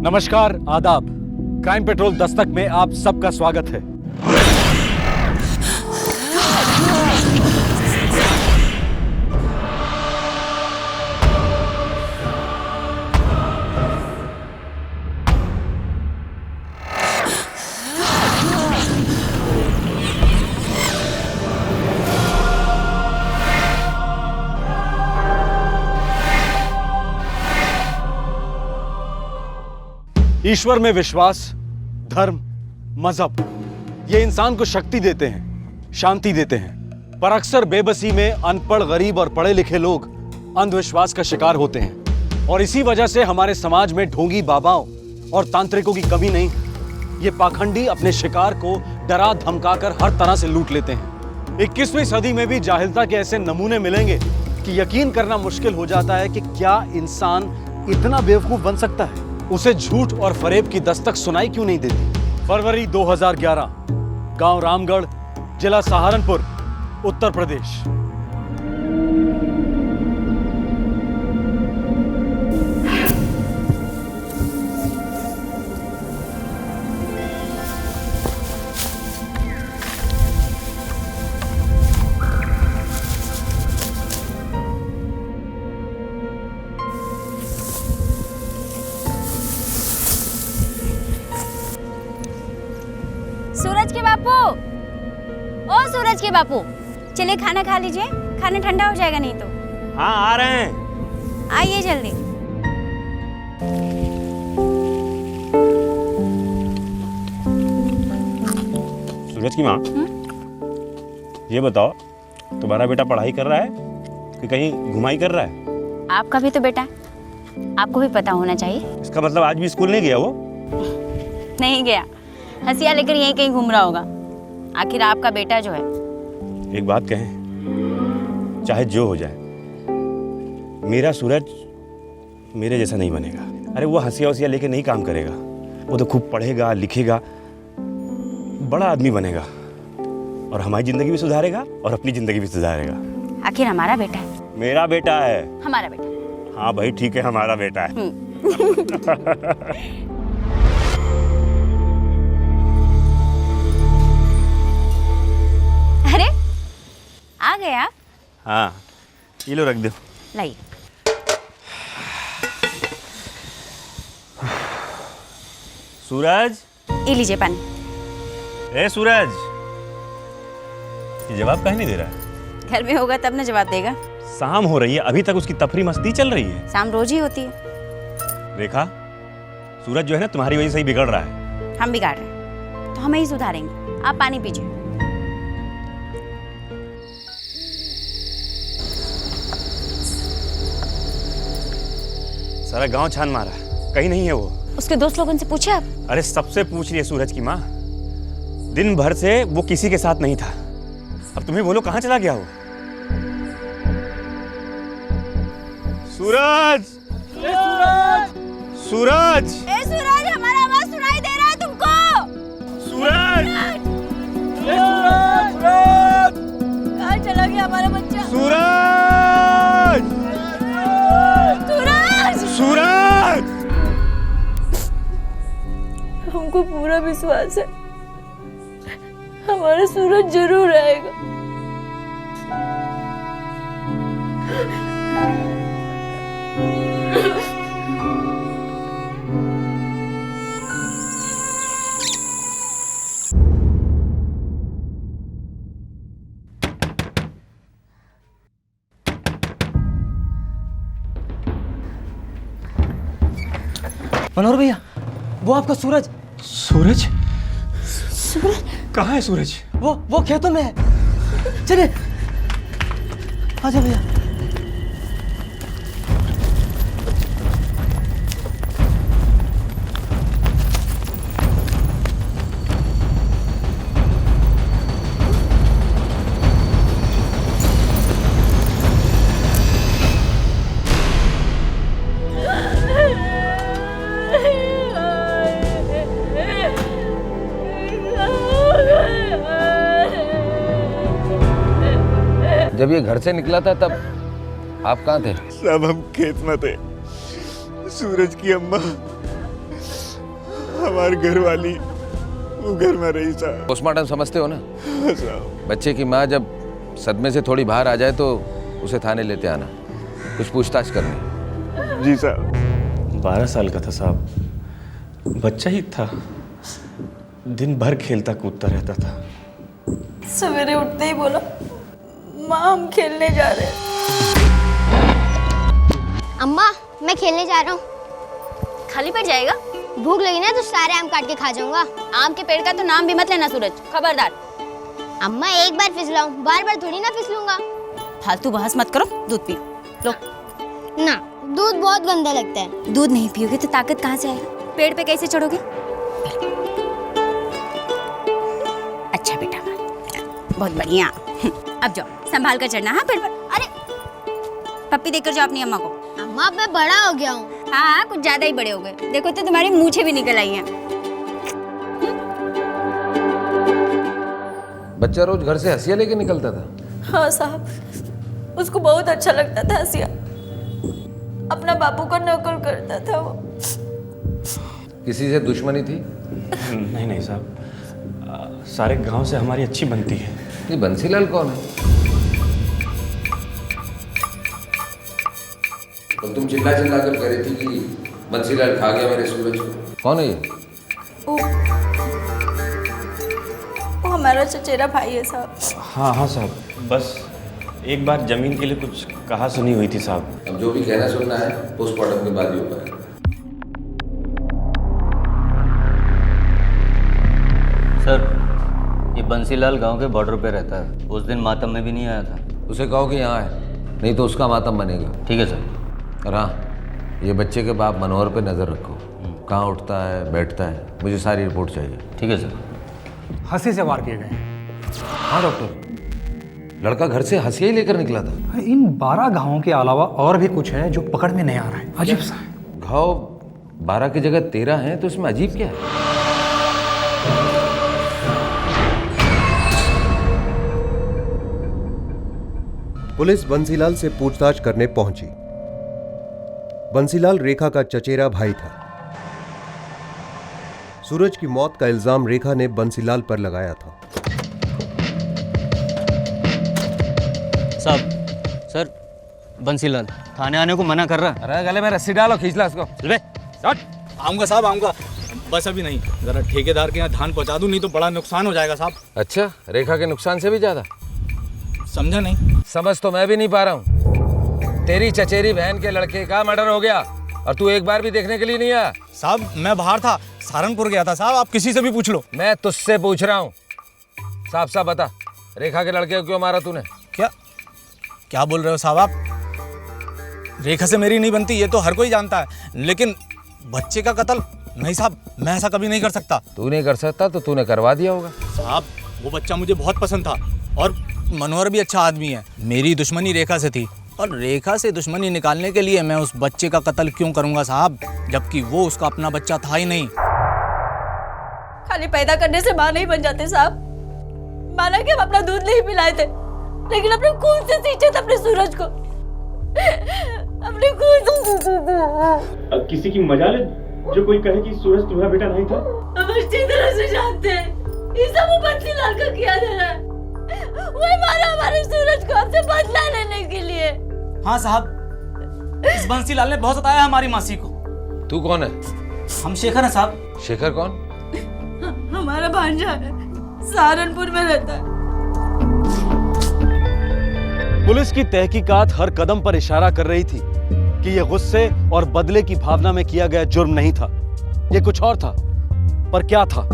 नमस्कार, आदाब। Crime petrol Dastak में आप सबका स्वागत है। ईश्वर में विश्वास, धर्म, मजहब ये इंसान को शक्ति देते हैं, शांति देते हैं, पर अक्सर बेबसी में अनपढ़, गरीब और पढ़े लिखे लोग अंधविश्वास का शिकार होते हैं। और इसी वजह से हमारे समाज में ढोंगी बाबाओं और तांत्रिकों की कमी नहीं। ये पाखंडी अपने शिकार को डरा धमकाकर हर तरह से लूट लेते हैं। 21वीं सदी में भी जाहिलता के ऐसे नमूने मिलेंगे कि यकीन करना मुश्किल हो जाता है कि क्या इंसान इतना बेवकूफ बन सकता है। उसे झूठ और फरेब की दस्तक सुनाई क्यों नहीं देती। फरवरी 2011, गांव रामगढ़, जिला सहारनपुर, उत्तर प्रदेश। सूरज के बापू, ओ सूरज के बापू, चलिए खाना खा लीजिए, खाना ठंडा हो जाएगा नहीं तो। हाँ आ रहे हैं। आइए जल्दी। सूरज की माँ, ये बताओ, तुम्हारा बेटा पढ़ाई कर रहा है कि कहीं घुमाई कर रहा है? आपका भी तो बेटा है, आपको भी पता होना चाहिए। इसका मतलब आज भी स्कूल नहीं गया वो? नहीं गया, हंसिया लेकर यहीं कहीं घूम रहा होगा। आखिर आपका बेटा जो है। एक बात कहें, चाहे जो हो जाए, मेरा सूरज मेरे जैसा नहीं बनेगा। अरे वो हंसिया वसिया लेके नहीं काम करेगा, वो तो खूब पढ़ेगा, लिखेगा, बड़ा आदमी बनेगा और हमारी जिंदगी भी सुधारेगा और अपनी जिंदगी भी सुधारेगा। आखिर हमारा बेटा है। मेरा बेटा है। हमारा बेटा। हाँ भाई ठीक है, हमारा बेटा है। अरे आ गए आप? हाँ, ये लो रख दो। लाइए। सूरज, ये लीजिए पानी। ए सूरज, ये जवाब काहे नहीं दे रहा है? घर में होगा तब ना जवाब देगा। शाम हो रही है, अभी तक उसकी तफरी मस्ती चल रही है। शाम रोज ही होती है। देखा, सूरज जो है ना तुम्हारी वजह से ही बिगड़ रहा है। हम बिगाड़ रहे हैं तो हमें ही सुधारेंगे। आप पानी पीजिए। सारा गांव छान मारा, कहीं नहीं है वो। उसके दोस्त लोगों से पूछे आप? अरे सबसे पूछ लिया सूरज की माँ, दिन भर से वो किसी के साथ नहीं था। अब तुम्हें बोलो कहाँ चला गया वो? सूरज! सूरज! सूरज! ए सूरज, हमारा आवाज सुनाई दे रहा है तुमको? सूरज! कहाँ चला गया हमारा बच्चा? सूरज! सूरज! सूरज! हमको पूरा विश्वास है हमारा सूरज जरूर आएगा। मनोहर भैया, वो आपका सूरज। सूरज? सूरज? कहाँ है सूरज? वो खेतों में है। चलिए आजा भैया। जब ये घर से निकला था तब आप कहाँ थे? सब हम खेत में थे। सूरज की अम्मा हमारे घर वाली वो घर में रही साहब। पोस्टमार्टम समझते हो ना? साहब बच्चे की माँ जब सदमे से थोड़ी बाहर आ जाए तो उसे थाने लेते आना, कुछ पूछताछ करनी। जी साहब। 12 साल का था साहब, बच्चा ही था, दिन भर खेलता कूदता रहता था। सवेरे उठते ही बोला, माँ हम खेलने जा रहे हैं। अम्मा मैं खेलने जा रहा हूँ। खाली पेट जाएगा? भूख लगी ना तो सारे आम काट के खा जाऊंगा। आम के पेड़ का तो नाम भी मत लेना सूरज, खबरदार। अम्मा एक बार फिसलाऊं, बार बार थोड़ी ना फिसलूंगा। फालतू बहस मत करो, दूध पी लो। ना, दूध बहुत गंदा लगता है। दूध नहीं पियोगे तो ताकत कहाँ से आएगा? पेड़ पे कैसे चढ़ोगे? अच्छा बेटा, बहुत बढ़िया। अब जाओ, संभाल कर चढ़ना। हाँ पेड़ पर। अरे पप्पी देकर जाओ अपनी अम्मा को। अम्मा अब मैं बड़ा हो गया हूँ। हाँ कुछ ज्यादा ही बड़े हो गए, देखो तो तुम्हारी मूछें भी निकल आई हैं। बच्चा रोज घर से हंसिया लेके निकलता था? हाँ साहब, उसको बहुत अच्छा लगता था हंसिया। अपना बापू का नकल करता था वो। किसी से दुश्मनी थी? नहीं नहीं साहब, सारे गांव से हमारी अच्छी बनती है। ये बंसीलाल कौन है? तो तुम चिल्ला चिल्ला कर कह रही थी कि बंसीलाल खा गया मेरे सूरज को। कौन है ये? वो हमारा चचेरा भाई है साहब। हाँ हाँ साहब, बस एक बार जमीन के लिए कुछ कहा सुनी हुई थी साहब। अब जो भी कहना सुनना है पोस्टमार्टम के बाद ही होगा। सर, ये बंसीलाल गांव के बॉर्डर पे रहता है। उस दिन मातम में भी नहीं आया था। उसे कहो कि यहाँ है, नहीं तो उसका मातम बनेगा। ठीक है सर। और हाँ, ये बच्चे के बाप मनोहर पे नज़र रखो, कहाँ उठता है बैठता है, मुझे सारी रिपोर्ट चाहिए। ठीक है सर। हंसी से वार किए गए। हाँ डॉक्टर, लड़का घर से हंसिया ही लेकर निकला था। इन 12 घावों के अलावा और भी कुछ है जो पकड़ में नहीं आ रहा है। अजीब सा है। घाव 12 की जगह 13 है, तो इसमें अजीब क्या है? पुलिस बंसीलाल से पूछताछ करने पहुंची। बंसीलाल रेखा का चचेरा भाई था। सूरज की मौत का इल्जाम रेखा ने बंसीलाल पर लगाया था। साहब, सर बंसीलाल थाने आने को मना कर रहा है। अरे गले में रस्सी डालो, खींच ला इसको। आऊंगा साहब, आऊंगा। बस अभी नहीं, जरा ठेकेदार के यहाँ धान पहुंचा दूं, नहीं तो बड़ा नुकसान हो जाएगा साहब। अच्छा, रेखा के नुकसान से भी ज्यादा? समझा नहीं? समझ तो मैं भी नहीं पा रहा हूँ। तेरी चचेरी बहन के लड़के का मर्डर हो गया और तू एक बार भी देखने के लिए नहीं आया। साहब मैं बाहर था, सहारनपुर गया था साहब, आप किसी से भी पूछ लो। मैं तुझसे पूछ रहा हूँ, साफ साफ बता, रेखा के लड़के को क्यों मारा तूने? क्या बोल रहे हो साहब आप? रेखा से मेरी नहीं बनती, ये तो हर कोई जानता है, लेकिन बच्चे का कत्ल नहीं साहब, मैं ऐसा कभी नहीं कर सकता। तू नहीं कर सकता तो तूने करवा दिया होगा। साहब वो बच्चा मुझे बहुत पसंद था और मनोहर भी अच्छा आदमी है। मेरी दुश्मनी रेखा से थी और रेखा से दुश्मनी निकालने के लिए मैं उस बच्चे का कत्ल क्यों करूंगा साहब, जबकि वो उसका अपना बच्चा था ही नहीं। खाली पैदा करने से माँ नहीं बन जाते साहब। माना कि हम अपना दूध नहीं पिलाए थे, लेकिन अपने खून से सींचे थे अपने सूरज को। अपने खून से। अब किसी की मजाल है जो कोई कहे कि सूरज तुम्हारा बेटा नहीं था? हम अच्छी तरह से जानते हैं ये सब वो बंसीलाल का किया जा रहा है। वो मारा हमारे सूरज को हमसे बदला लेने के लिए। हाँ साहब, इस बंसीलाल ने बहुत सताया हमारी मासी को। तू कौन है? हम शेखर हैं साहब। शेखर कौन? हमारा भांजा है, सहारनपुर में रहता है। पुलिस की तहकीकात हर कदम पर इशारा कर रही थी कि यह गुस्से और बदले की भावना में किया गया जुर्म नहीं था, यह कुछ और था। पर क्या था?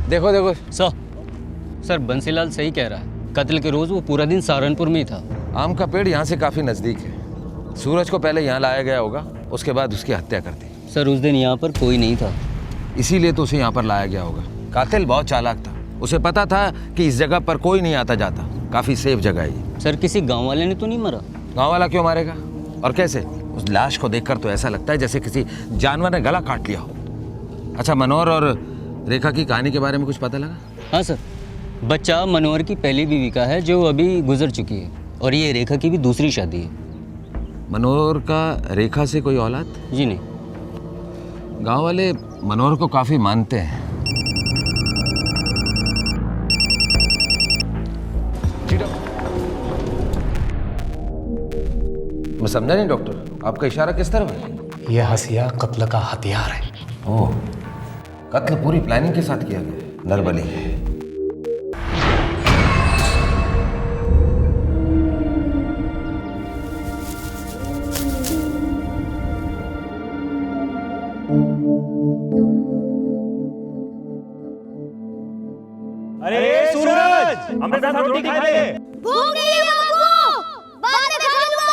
देखो देखो सर बंसीलाल सही कह रहा है। कत्ल के रोज वो पूरा दिन सहारनपुर में ही था। आम का पेड़ यहाँ से काफी नजदीक है। सूरज को पहले यहाँ लाया गया होगा, उसके बाद उसकी हत्या कर दी। सर उस दिन यहाँ पर कोई नहीं था, इसीलिए तो उसे यहाँ पर लाया गया होगा। कातिल बहुत चालाक था, उसे पता था कि इस जगह पर कोई नहीं आता जाता, काफी सेफ जगह है ये। सर किसी गांव वाले ने तो नहीं मारा? गाँव वाला क्यों मारेगा और कैसे? उस लाश को देखकर तो ऐसा लगता है जैसे किसी जानवर ने गला काट लिया हो। अच्छा, मनोहर और रेखा की कहानी के बारे में कुछ पता लगा? हाँ सर, बच्चा मनोहर की पहली बीवी का है जो अभी गुजर चुकी है, और ये रेखा की भी दूसरी शादी है। मनोहर का रेखा से कोई औलाद? जी नहीं। गांव वाले मनोहर को काफी मानते हैं। मैं समझा नहीं डॉक्टर, आपका इशारा किस तरफ है? यह हसिया कत्ल का हथियार है। ओह, कत्ल पूरी प्लानिंग के साथ किया गया। नरबली। अरे सूरज, हमें साथ रोटी खा ले। भूख नहीं है बाबू, बाद में खा लूंगा।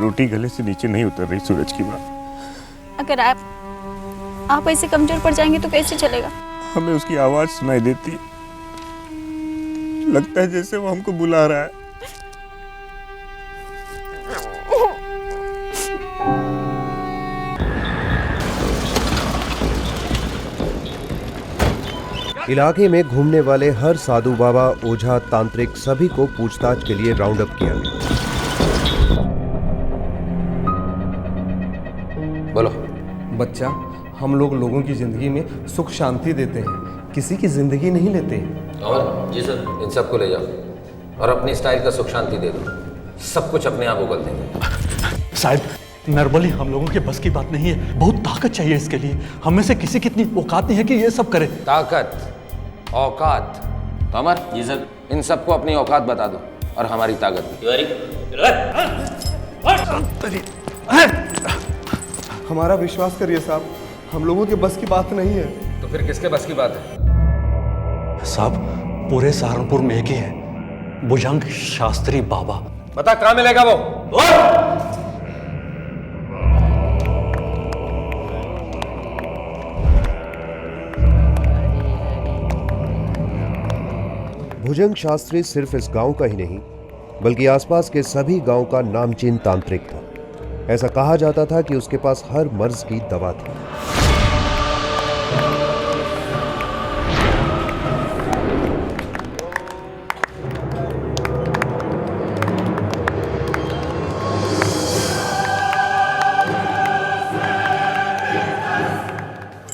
रोटी गले से नीचे नहीं उतर रही सूरज की माँ। अगर आप ऐसे कमजोर पड़ जाएंगे तो कैसे चलेगा? हमें उसकी आवाज सुनाई देती है, लगता है जैसे वो हमको बुला रहा है। इलाके में घूमने वाले हर साधु बाबा, ओझा, तांत्रिक सभी को पूछताछ के लिए राउंड अप किया गया। बोलो। बच्चा, हम लोग लोगों की जिंदगी में सुख शांति देते हैं, किसी की जिंदगी नहीं लेते। और जी सर, इन सबको ले जाओ और अपनी स्टाइल का सुख शांति दे दो। सब कुछ अपने आप उगल देंगे। साहब, नरबली हम लोगों के बस की बात नहीं है, बहुत ताकत चाहिए इसके लिए। हम में से किसी की इतनी औकात नहीं है कि ये सब करे। ताकत, औकात। तोमर जी सर। इन सबको अपनी औकात बता दो और हमारी ताकत। हमारा विश्वास करिए साहब, हम लोगों के बस की बात नहीं है। तो फिर किसके बस की बात है? साहब, पूरे सहारनपुर में एक ही है, भुजंग शास्त्री बाबा। बता कहाँ मिलेगा वो? भुजंग शास्त्री सिर्फ इस गांव का ही नहीं बल्कि आसपास के सभी गांव का नामचीन तांत्रिक था। ऐसा कहा जाता था कि उसके पास हर मर्ज की दवा थी।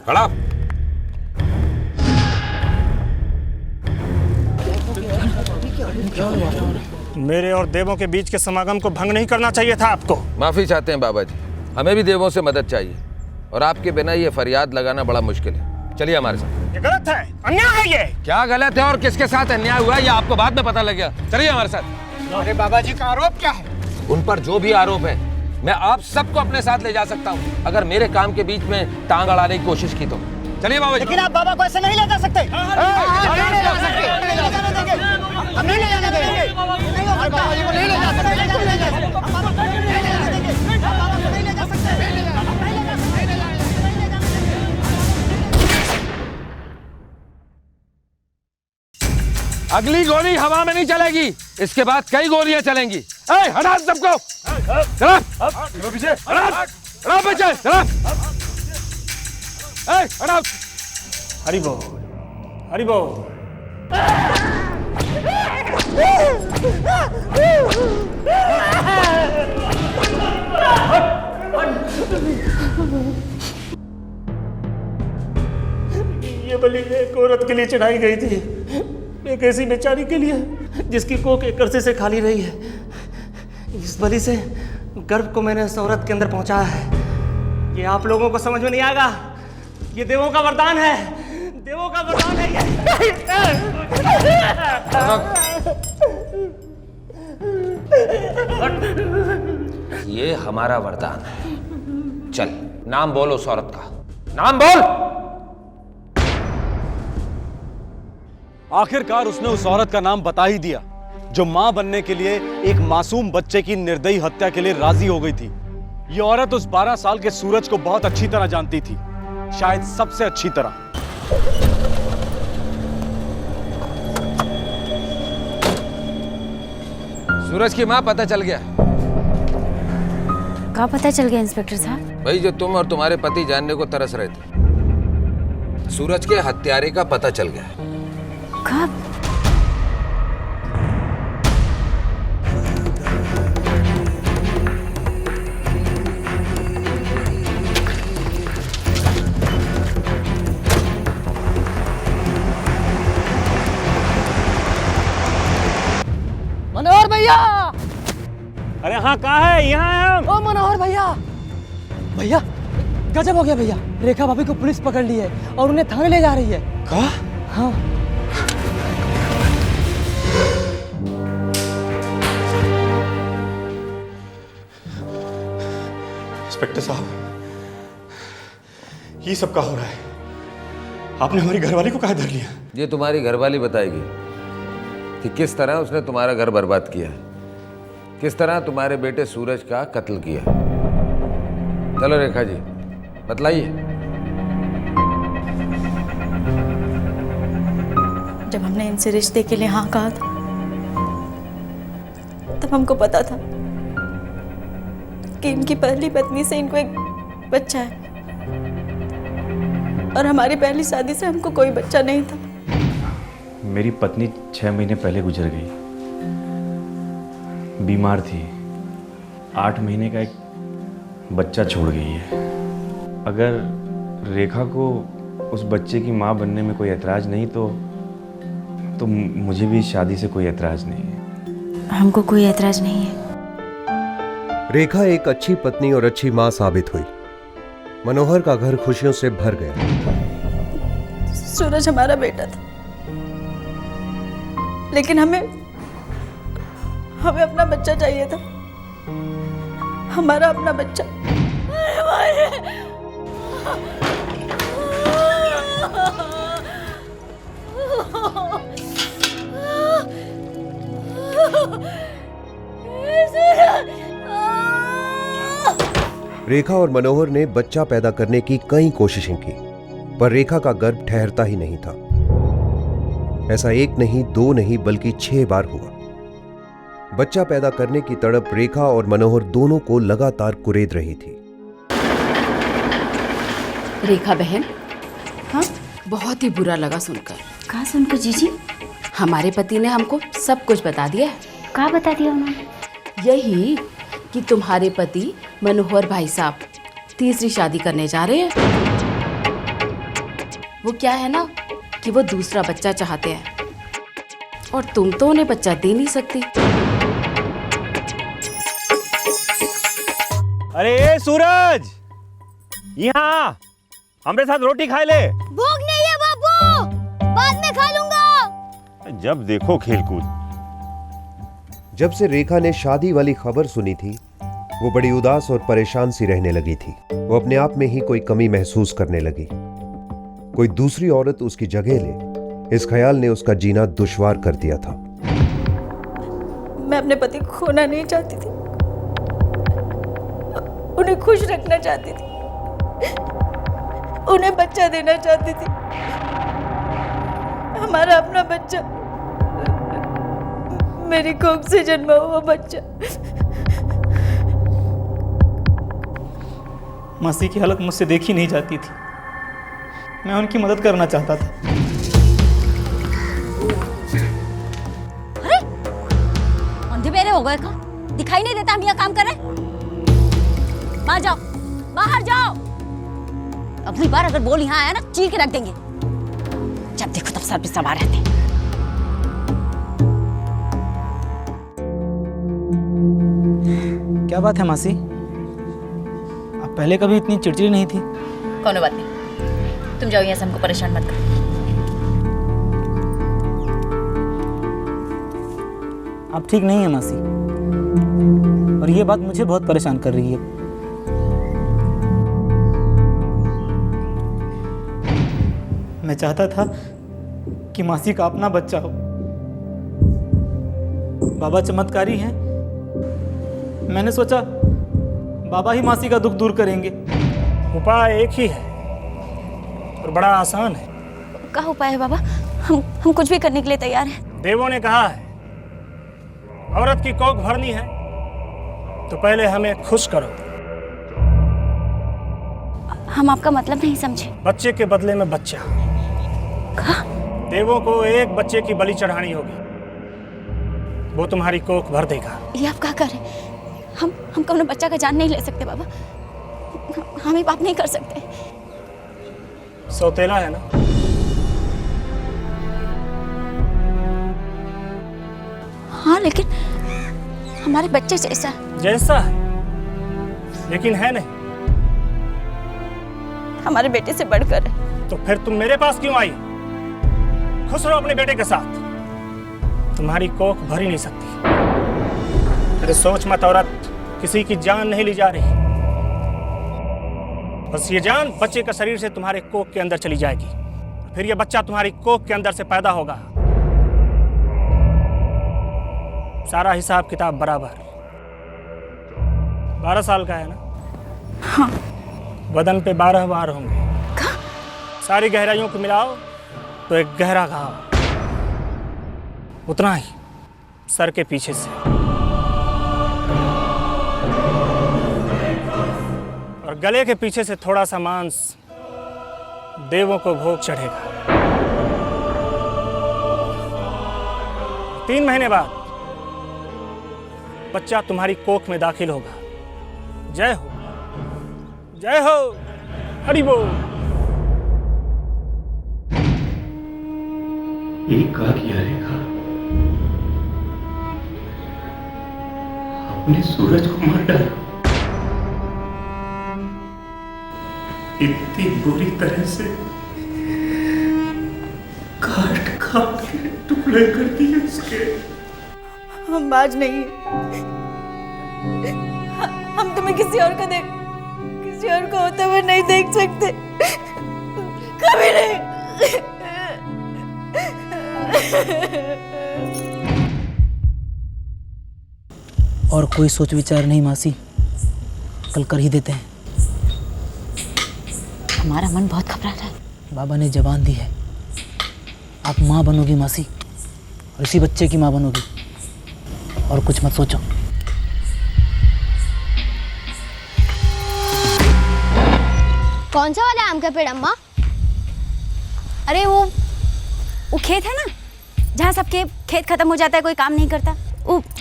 खड़ा। मेरे और देवों के बीच के समागम को भंग नहीं करना चाहिए था आपको। माफी चाहते हैं बाबा जी, हमें भी देवों से मदद चाहिए और आपके बिना ये फरियाद लगाना बड़ा मुश्किल है। चलिए हमारे साथ। ये गलत है, अन्याय है ये। क्या गलत है और किसके साथ अन्याय हुआ है ये आपको बाद में पता लगेगा। चलिए हमारे साथ। अरे बाबा जी का आरोप क्या है? उन पर जो भी आरोप है मैं आप सबको अपने साथ ले जा सकता हूँ अगर मेरे काम के बीच में टांग अड़ाने की कोशिश की तो। चलिए बाबा जी। लेकिन आप बाबा को ऐसे नहीं ले जा सकते। हम नहीं ले जाने देंगे। बाबा जी को नहीं ले जा अगली गोली हवा में नहीं चलेगी, इसके बाद कई गोलियां चलेंगी। ए, हटा सबको। चला पीछे, चला पीछे, चला। ए, हटा। हरि बोल, हरि बोल। ये बलि एक औरत के लिए चढ़ाई गई थी, एक ऐसी बेचारी के लिए जिसकी कोख एक अरसे से खाली रही है। इस बलि से गर्भ को मैंने उस औरत के अंदर पहुंचाया है। ये आप लोगों को समझ में नहीं आएगा, ये देवों का वरदान है, देवों का वरदान है ये हमारा वरदान है। चल नाम बोल उस औरत का, नाम बोल। आखिरकार उसने उस औरत का नाम बता ही दिया जो मां बनने के लिए एक मासूम बच्चे की निर्दयी हत्या के लिए राजी हो गई थी। ये औरत उस 12 साल के सूरज को बहुत अच्छी तरह जानती थी, शायद सबसे अच्छी तरह। सूरज की मां पता चल गया। कहाँ पता चल गया इंस्पेक्टर साहब? भाई जो तुम और तुम्हारे पति जानने को तरस रहे थे। सूरज के हत्यारे का पता चल गया है। कब? मनोहर भैया, अरे हाँ, कहाँ है? यहाँ है हम। ओ मनोहर भैया, भैया गजब हो गया भैया, रेखा भाभी को पुलिस पकड़ ली है और उन्हें थाने ले जा रही है। कहा? हाँ। इंस्पेक्टर साहब, ये सब क्या हो रहा है? आपने हमारी घरवाली को कहाँ धर लिया? ये तुम्हारी घरवाली बताएगी कि किस तरह उसने तुम्हारा घर बर्बाद किया, किस तरह तुम्हारे बेटे सूरज का कत्ल किया। चलो रेखा जी, बतलाइए। जब हमने इनसे रिश्ते के लिए हाँ कहा था, तब हमको पता था कि इनकी पहली पत्नी से इनको एक बच्चा है और हमारी पहली शादी से हमको कोई बच्चा नहीं था। मेरी पत्नी 6 महीने पहले गुजर गई, बीमार थी, 8 महीने का एक बच्चा छोड़ गई है। अगर रेखा को उस बच्चे की माँ बनने में कोई एतराज़ नहीं तो मुझे भी शादी से कोई एतराज़ नहीं है। हमको कोई एतराज़ नहीं है। रेखा एक अच्छी पत्नी और अच्छी मां साबित हुई। मनोहर का घर खुशियों से भर गया। सूरज हमारा बेटा था, लेकिन हमें अपना बच्चा चाहिए था, हमारा अपना बच्चा। रेखा और मनोहर ने बच्चा पैदा करने की कई कोशिशें की, पर रेखा का गर्भ ठहरता ही नहीं था। ऐसा एक नहीं, 2 नहीं, बल्कि 6 बार हुआ। बच्चा पैदा करने की तड़प रेखा और मनोहर दोनों को लगातार कुरेद रही थी। रेखा बहन, हाँ, बहुत ही बुरा लगा सुनकर। कहाँ सुनकर जीजी? हमारे पति ने हमको सब कुछ बता दिया है। कहाँ बता दिया उन्होंने? यही कि तुम्हारे पति मनोहर भाई साहब तीसरी शादी करने जा रहे हैं। वो क्या है ना कि वो दूसरा बच्चा चाहते हैं और तुम तो उन्हें बच्चा दे नहीं सकती। अरे सूरज, यहाँ हमारे साथ रोटी खा ले। भूख नहीं है बापू, बाद में खा लूंगा। जब देखो खेलकूद। जब से रेखा ने शादी वाली खबर सुनी थी, वो बड़ी उदास और परेशान सी रहने लगी थी। वो अपने आप में ही कोई कमी महसूस करने लगी। कोई दूसरी औरत उसकी जगह ले, इस ख्याल ने उसका जीना दुश्वार कर दिया था। मैं अपने पति को खोना नहीं चाहती थी, उन्हें खुश रखना चाहती थी, उन्हें बच्चा देना चाहती थी, हमारा अपना बच्चा, मेरी कोख से जन्मा हुआ बच्चा। मासी की हालत मुझसे देखी नहीं जाती थी, मैं उनकी मदद करना चाहता था। अरे अंधे बेरे हो गए का? दिखाई नहीं देता हम यहाँ काम कर रहे? बाहर जाओ, बाहर जाओ। अगली बार अगर बोल यहाँ आया ना, चीर के रख देंगे। जब देखो तब सर पे सवार रहते हैं। क्या बात है मासी, आप पहले कभी इतनी चिड़चिड़ी नहीं थी। कौनो बात नहीं, तुम जाओ यहाँ से, हमको परेशान मत करो। आप ठीक नहीं है मासी, और ये बात मुझे बहुत परेशान कर रही है। मैं चाहता था कि मासी का अपना बच्चा हो। बाबा चमत्कारी हैं, मैंने सोचा बाबा ही मासी का दुख दूर करेंगे। उपाय एक ही है और बड़ा आसान है। क्या उपाय है बाबा? हम कुछ भी करने के लिए तैयार हैं। देवों ने कहा है, औरत की कोख भरनी है तो पहले हमें खुश करो। हम आपका मतलब नहीं समझे। बच्चे के बदले में बच्चा। देवों को एक बच्चे की बलि चढ़ानी होगी, वो तुम्हारी कोख भर देगा। ये आप क्या कर रहे हैं? हम अपने बच्चा का जान नहीं ले सकते बाबा, हम ये पाप नहीं कर सकते। सौतेला है ना? हाँ, लेकिन हमारे बच्चे जैसा है, लेकिन है नहीं। हमारे बेटे से बढ़कर है। तो फिर तुम मेरे पास क्यों आई? खुश रहो अपने बेटे के साथ, तुम्हारी कोख भर ही नहीं सकती। अरे सोच मत औरत, किसी की जान नहीं ली जा रही, बस ये जान बच्चे का शरीर से तुम्हारे कोख के अंदर चली जाएगी, फिर ये बच्चा तुम्हारी कोख के अंदर से पैदा होगा। सारा हिसाब किताब बराबर। 12 साल का है ना? हाँ। बदन पे 12 बार होंगे। सारी गहराइयों को मिलाओ तो एक गहरा घाव, उतना ही सर के पीछे से, और गले के पीछे से थोड़ा सा मांस देवों को भोग चढ़ेगा। 3 महीने बाद बच्चा तुम्हारी कोख में दाखिल होगा। जय हो, जय हो, हरि बोल। क्या किया रेखा? अपने सूरज को मार डाला, इतनी बुरी तरह से काट काट के टुकड़े कर दिए उसके। हम बाज नहीं, हम तुम्हें किसी और को होते हुए नहीं देख सकते, कभी नहीं। और कोई सोच विचार नहीं मासी, कल कर ही देते हैं। हमारा मन बहुत घबरा रहा है। बाबा ने जबान दी है, आप माँ बनोगी मासी, और इसी बच्चे की माँ बनोगी, और कुछ मत सोचो। कौन सा वाला आम का पेड़ अम्मा? अरे वो खेत है ना, जहाँ सबके खेत खत्म हो जाता है, कोई काम नहीं करता,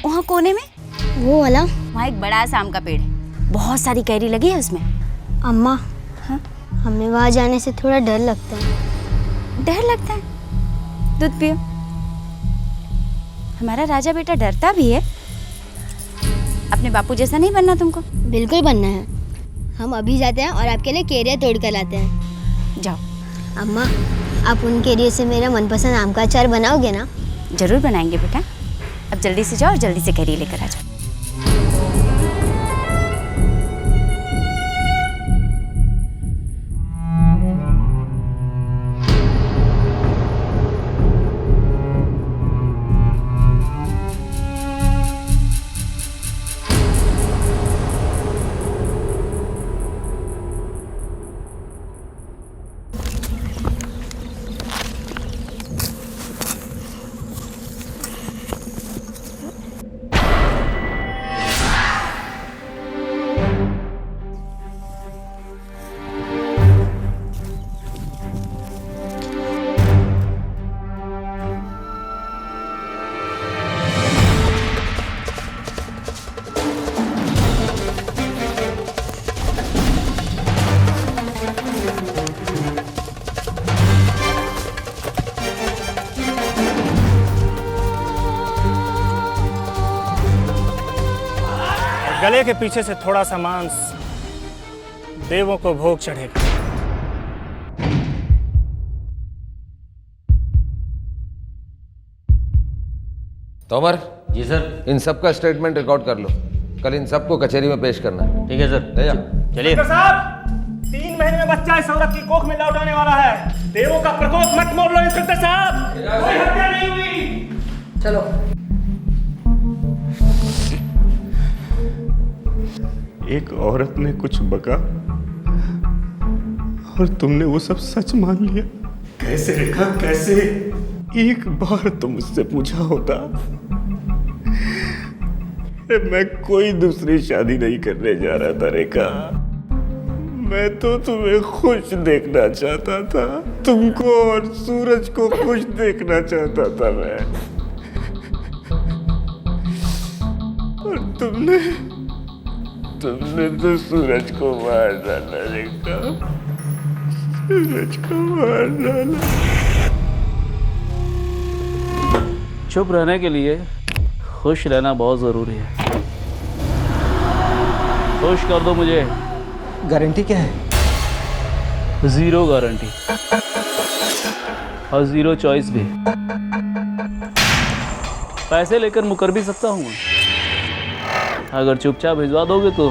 वहाँ कोने में वो वाला। वहाँ एक बड़ा सा आम का पेड़ है, बहुत सारी कैरी लगी है उसमें। अम्मा, हाँ? हमें वहाँ जाने से थोड़ा डर लगता है। डर लगता है? दूध पियो। हमारा राजा बेटा डरता भी है। अपने बापू जैसा नहीं बनना तुमको। बिल्कुल बनना है। हम अभी जाते हैं और आपके लिए केरिया तोड़ कर लाते हैं। जाओ। अम्मा, आप उन केरिया से मेरा मनपसंद आम का अचार बनाओगे ना? जरूर बनाएंगे बेटा। अब जल्दी से जाओ और जल्दी से कैरी लेकर आ जाओ। गले के पीछे से थोड़ा सा मांस देवों को भोग चढ़ेगा। तोमर। जी सर। इन सब का स्टेटमेंट रिकॉर्ड कर लो, कल इन सबको कचहरी में पेश करना। ठीक है सर। ले जा। चलिए। डॉक्टर साहब, 3 महीने में बच्चा इस औरत की कोख में लौट आने वाला है। देवों का प्रकोप मत मोड़ लो इंस्पेक्टर साहब, कोई हत्या नहीं हुई। चलो। एक औरत ने कुछ बका और तुमने वो सब सच मान लिया। कैसे रेखा, कैसे? एक बार तो मुझसे पूछा होता, मैं कोई दूसरी शादी नहीं करने जा रहा था रेखा। मैं तो तुम्हें खुश देखना चाहता था, तुमको और सूरज को खुश देखना चाहता था मैं। और तुमने तो सूरज को मार डाला रेखा, सूरज को मार डाला। चुप रहने के लिए खुश रहना बहुत ज़रूरी है। खुश कर दो मुझे। गारंटी क्या है? 0 गारंटी और 0 चॉइस भी। पैसे लेकर मुकर भी सकता हूँ। अगर चुपचाप भिजवा दोगे तो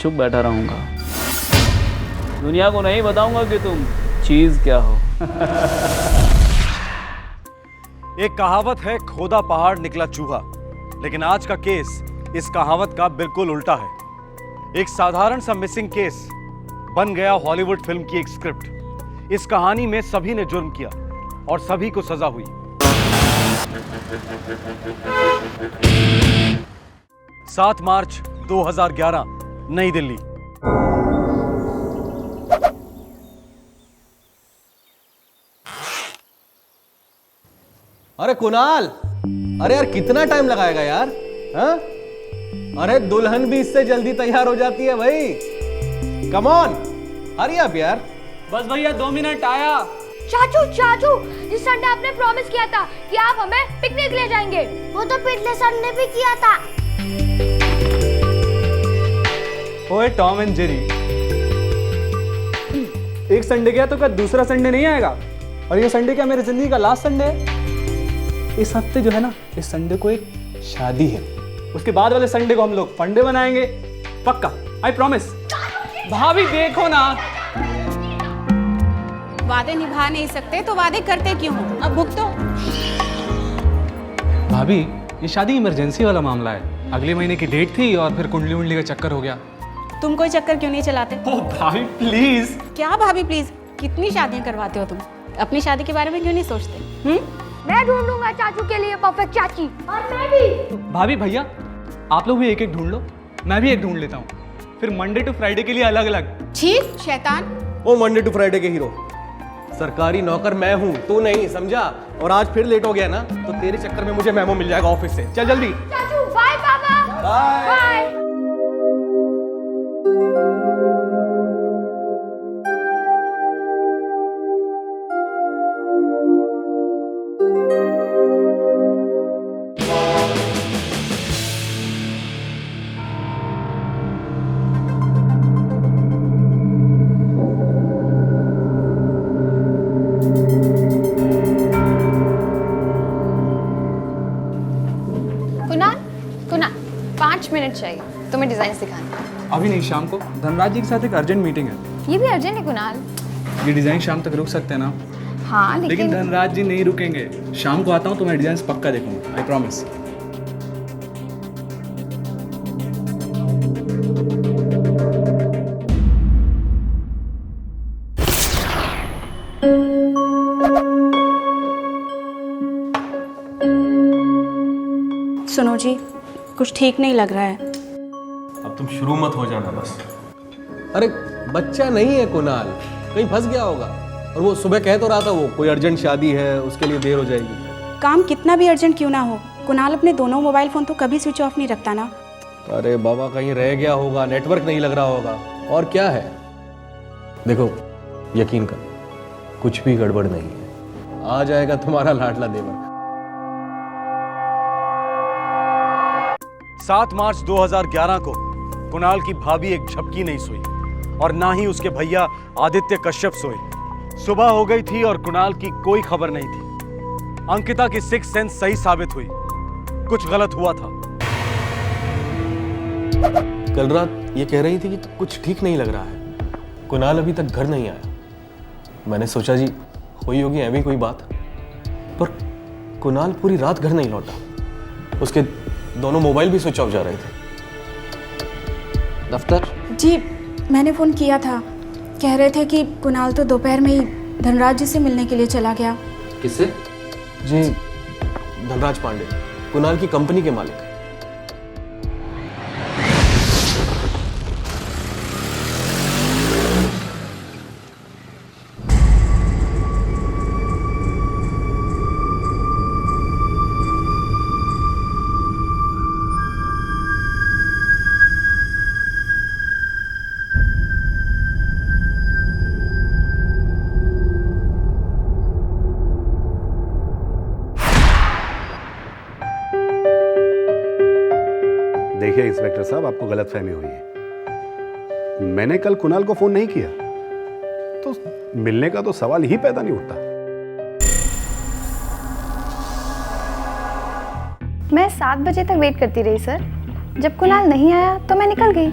चुप बैठा रहूँगा। दुनिया को नहीं बताऊंगा कि तुम चीज़ क्या हो। एक कहावत है, खोदा पहाड़ निकला चूहा। लेकिन आज का केस इस कहावत का बिल्कुल उल्टा है। एक साधारण सा मिसिंग केस बन गया हॉलीवुड फिल्म की एक स्क्रिप्ट। इस कहानी में सभी ने जुर्म किया और सभी को सजा हुई। 7 मार्च 2011, नई दिल्ली। अरे कुणाल, अरे यार कितना टाइम लगाएगा यार? हाँ? अरे दुल्हन भी इससे जल्दी तैयार हो जाती है भाई। कम ऑन, हरी अप यार। बस भैया 2 मिनट आया। चाचू, इस संडे आपने प्रॉमिस किया था कि आप हमें पिकनिक ले जाएंगे। वो तो पिछले संडे भी किया था। ओए टॉम एंड जेरी, एक संडे गया तो क्या दूसरा संडे नहीं आएगा? और ये संडे क्या मेरी जिंदगी का लास्ट संडे है? इस हफ्ते जो है ना, इस संडे को एक शादी है। उसके बाद वाले संडे को हम लोग फंडे बनाएंगे, पक्का, आई प्रॉमिस। भाभी देखो ना, वादे निभा नहीं सकते तो वादे करते क्यों हो? अब भुगतो। भाभी ये शादी इमरजेंसी वाला मामला है। अगले महीने की डेट थी और फिर कुंडली उंडली का चक्कर हो गया। तुम कोई चक्कर क्यों नहीं चलाते? ओ भाभी प्लीज। क्या भाभी प्लीज? कितनी शादियां करवाते हो तुम? अपनी शादी के बारे में क्यों नहीं सोचते? मैं ढूंढूंगा चाचू के लिए परफेक्ट चाची। और मैं भी। भाभी भैया आप लोग भी एक एक ढूंढ लो, मैं भी एक ढूंढ लेता हूँ, फिर मंडे टू फ्राइडे के लिए अलग अलग। छी शैतान। ओ मंडे टू फ्राइडे के हीरो, सरकारी नौकर मैं हूँ, तू नहीं, समझा? और आज फिर लेट हो गया ना तो तेरे चक्कर में मुझे मेमो मिल जाएगा ऑफिस से। चल जल्दी। चाचू बाय पापा। बाय। कुणाल 5 मिनट चाहिए, तुम्हें डिजाइन सिखाना। अभी नहीं, शाम को धनराज जी के साथ एक अर्जेंट मीटिंग है। ये भी अर्जेंट है कुणाल? ये डिजाइन शाम तक रुक सकते हैं ना? हाँ लेकिन धनराज जी नहीं रुकेंगे। शाम को आता हूँ तो मैं डिजाइन पक्का देखूंगा, आई प्रॉमिस। सुनो जी, कुछ ठीक नहीं लग रहा है। अब तुम शुरू मत हो जाना बस। अरे बच्चा नहीं है कुणाल, कहीं फंस गया होगा। और वो सुबह कह तो रहा था वो कोई अर्जेंट शादी है, उसके लिए देर हो जाएगी। काम कितना भी अर्जेंट क्यों ना हो, कुणाल अपने दोनों मोबाइल फोन तो कभी स्विच ऑफ नहीं रखता ना। अरे बाबा कहीं रह गया होगा, नेटवर्क नहीं लग रहा होगा, और क्या है। देखो यकीन कर, कुछ भी गड़बड़ नहीं है, आ जाएगा तुम्हारा लाडला देवर। 7 मार्च 2011 को कुणाल की भाभी एक झपकी नहीं सोई और ना ही उसके भैया आदित्य कश्यप सोए। सुबह हो गई थी और कुणाल की कोई खबर नहीं थी। अंकिता की सिक्स सेंस सही साबित हुई, कुछ गलत हुआ था। कल रात ये कह रही थी कि कुछ ठीक नहीं लग रहा है, कुणाल अभी तक घर नहीं आया। मैंने सोचा जी हुई होगी ऐसी कोई बात, पर कुणाल पूरी रात घर नहीं लौटा। उसके दोनों मोबाइल भी स्विच ऑफ जा रहे थे। दफ्तर जी मैंने फ़ोन किया था, कह रहे थे कि कुणाल तो दोपहर में ही धनराज जी से मिलने के लिए चला गया। किससे? जी धनराज पांडे, कुणाल की कंपनी के मालिक। इंस्पेक्टर साहब, आपको गलतफहमी हुई है। मैंने कल कुणाल को फोन नहीं किया, तो मिलने का तो सवाल ही पैदा नहीं उठता। मैं 7 बजे तक वेट करती रही सर। जब कुणाल नहीं आया तो मैं निकल गई।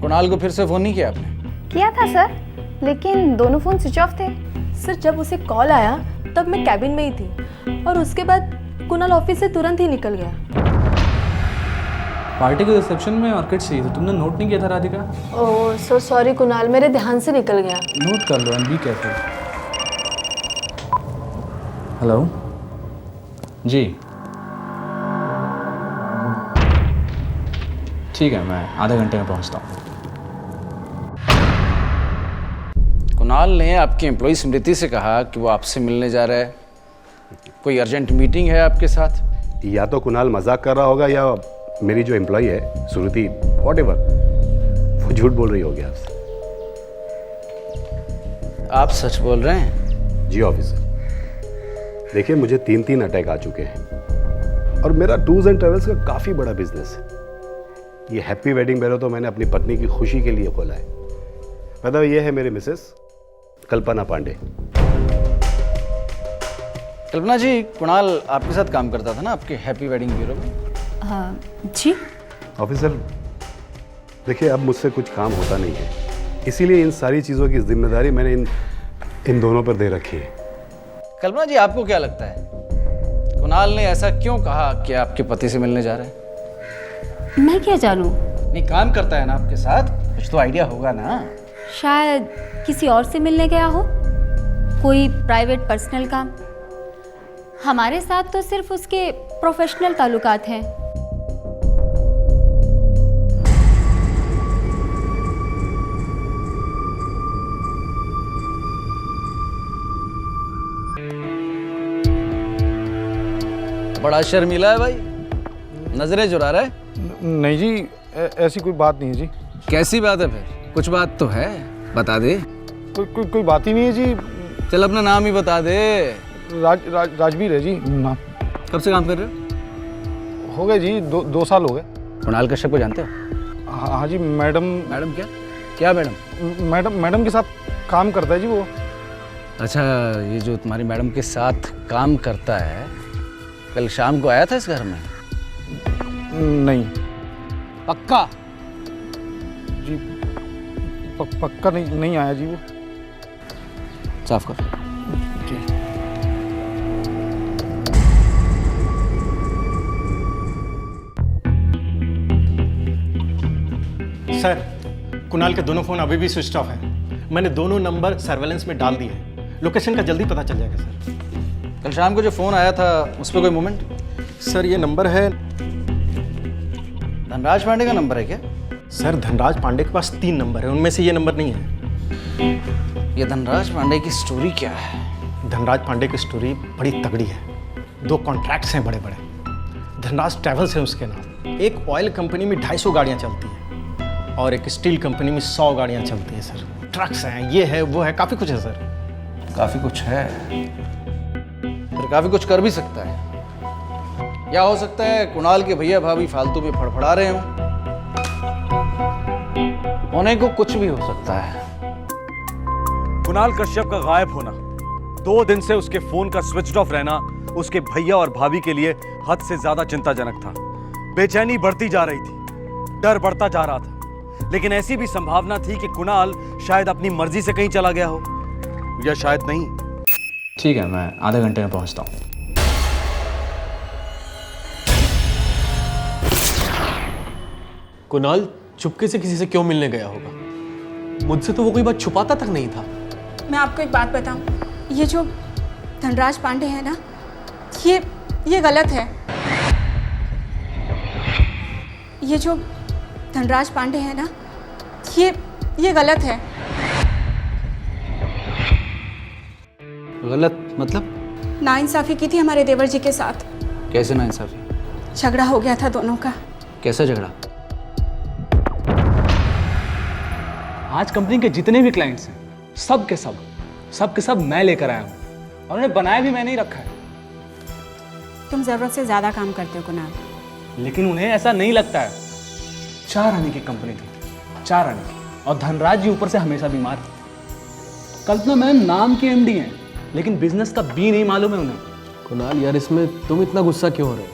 कुणाल को फिर से फोन नहीं किया आपने? किया था सर, लेकिन दोनों फोन स्विच ऑफ थे। सर जब उसे कॉल आया तब मैं कैबिन में ही थी और उसके बाद कुणाल ऑफिस से तुरंत ही निकल गया। पार्टी के रिसेप्शन में ऑर्किड्स चाहिए, तो तुमने नोट नहीं किया था राधिका? ओह सो सॉरी कुणाल, मेरे ध्यान से निकल गया। नोट कर लो एंड बी केयरफुल। हेलो जी, ठीक है, मैं आधे घंटे में पहुंचता हूँ। कुणाल ने आपकी एम्प्लॉय स्मृति से कहा कि वो आपसे मिलने जा रहा है। कोई अर्जेंट मीटिंग है आपके साथ? या तो कुणाल मजाक कर रहा होगा, या मेरी जो एम्प्लॉय है सुरुति, व्हाटएवर, वो झूठ बोल रही होगी आपसे। आप सच बोल रहे हैं? जी ऑफिसर, देखिए मुझे 3 अटैक आ चुके हैं और मेरा टूर्स एंड ट्रेवल्स का काफ़ी बड़ा बिजनेस है। ये हैप्पी वेडिंग ब्यूरो तो मैंने अपनी पत्नी की खुशी के लिए खोला है। मतलब ये है मेरी मिसेस कल्पना पांडे। कल्पना जी, कुणाल आपके साथ काम करता था ना आपके हैप्पी वेडिंग ब्यूरो में? हाँ जी ऑफिसर, देखिए अब मुझसे कुछ काम होता नहीं है, इसीलिए इन सारी चीज़ों की जिम्मेदारी मैंने इन दोनों पर दे रखी है। कल्पना जी, आपको क्या लगता है कुणाल ने ऐसा क्यों कहा कि आपके पति से मिलने जा रहे हैं? मैं क्या जानूं? नहीं, काम करता है ना आपके साथ, कुछ तो आइडिया होगा ना। शायद किसी और से मिलने गया हो, कोई प्राइवेट पर्सनल काम। हमारे साथ तो सिर्फ उसके प्रोफेशनल ताल्लुकात हैं। बड़ा शर्मीला है भाई, नजरें चुरा रहा है। नहीं जी, ऐसी कोई बात नहीं है जी। कैसी बात है फिर? कुछ बात तो है, बता दे। कोई बात ही नहीं है जी। चल अपना नाम ही बता दे। राजवीर है जी नाम। कब से काम कर रहे हो? हो गए जी, 2 साल हो गए। कुणाल कश्यप को जानते हो? हाँ जी, मैडम। मैडम क्या मैडम? मैडम के साथ काम करता है जी वो। अच्छा, ये जो तुम्हारी मैडम के साथ काम करता है, कल शाम को आया था इस घर में? नहीं। पक्का? जी पक्का नहीं आया जी वो। साफ कर। जी। सर, कुणाल के दोनों फोन अभी भी स्विच ऑफ हैं। मैंने दोनों नंबर सर्वेलेंस में डाल दिए हैं। लोकेशन का जल्दी पता चल जाएगा सर। कल शाम को जो फोन आया था उस पर कोई मूवमेंट? सर ये नंबर है, धनराज पांडे का नंबर है क्या? सर धनराज पांडे के पास 3 नंबर है, उनमें से ये नंबर नहीं है। ये धनराज पांडे की स्टोरी क्या है? धनराज पांडे की स्टोरी बड़ी तगड़ी है। 2 कॉन्ट्रैक्ट्स हैं बड़े बड़े। धनराज ट्रैवल्स है उसके नाम। एक ऑयल कंपनी में 250 गाड़ियाँ चलती हैं और एक स्टील कंपनी में 100 गाड़ियाँ चलती हैं सर। ट्रक्स हैं, ये है वो है, काफ़ी कुछ है सर। काफ़ी कुछ है, फिर काफ़ी कुछ कर भी सकता है। या हो सकता है कुणाल के भैया भाभी फालतू में फड़फड़ा रहे हों। होने को कुछ भी हो सकता है। कुणाल कश्यप का गायब होना, 2 दिन से उसके फोन का स्विच ऑफ रहना उसके भैया और भाभी के लिए हद से ज्यादा चिंताजनक था। बेचैनी बढ़ती जा रही थी, डर बढ़ता जा रहा था, लेकिन ऐसी भी संभावना थी कि कुणाल शायद अपनी मर्जी से कहीं चला गया हो, या शायद नहीं। ठीक है, मैं आधे घंटे में पहुंचता हूँ। कुणाल चुपके से किसी से क्यों मिलने गया होगा? मुझसे तो वो कोई बात छुपाता तक नहीं था। मैं आपको एक बात बताऊं, ये जो धनराज पांडे है ना, ये गलत है। ये जो धनराज पांडे है ना, ये गलत है। गलत मतलब? नाइंसाफी की थी हमारे देवर जी के साथ। कैसे नाइंसाफी? झगड़ा हो गया था दोनों का। कैसा झगड़ा? आज कंपनी के जितने भी क्लाइंट्स हैं, सब के सब मैं लेकर आया हूँ और उन्हें बनाया भी मैंने ही रखा है। तुम जरूरत से ज्यादा काम करते हो कुणाल। लेकिन उन्हें ऐसा नहीं लगता है। 4 आने की कंपनी थी, 4 आने की, और धनराज जी ऊपर से हमेशा बीमार। कल्पना मैम नाम के एमडी हैं, लेकिन बिजनेस का बी नहीं मालूम है उन्हें। कुणाल यार, इसमें तुम इतना गुस्सा क्यों हो रहे हो?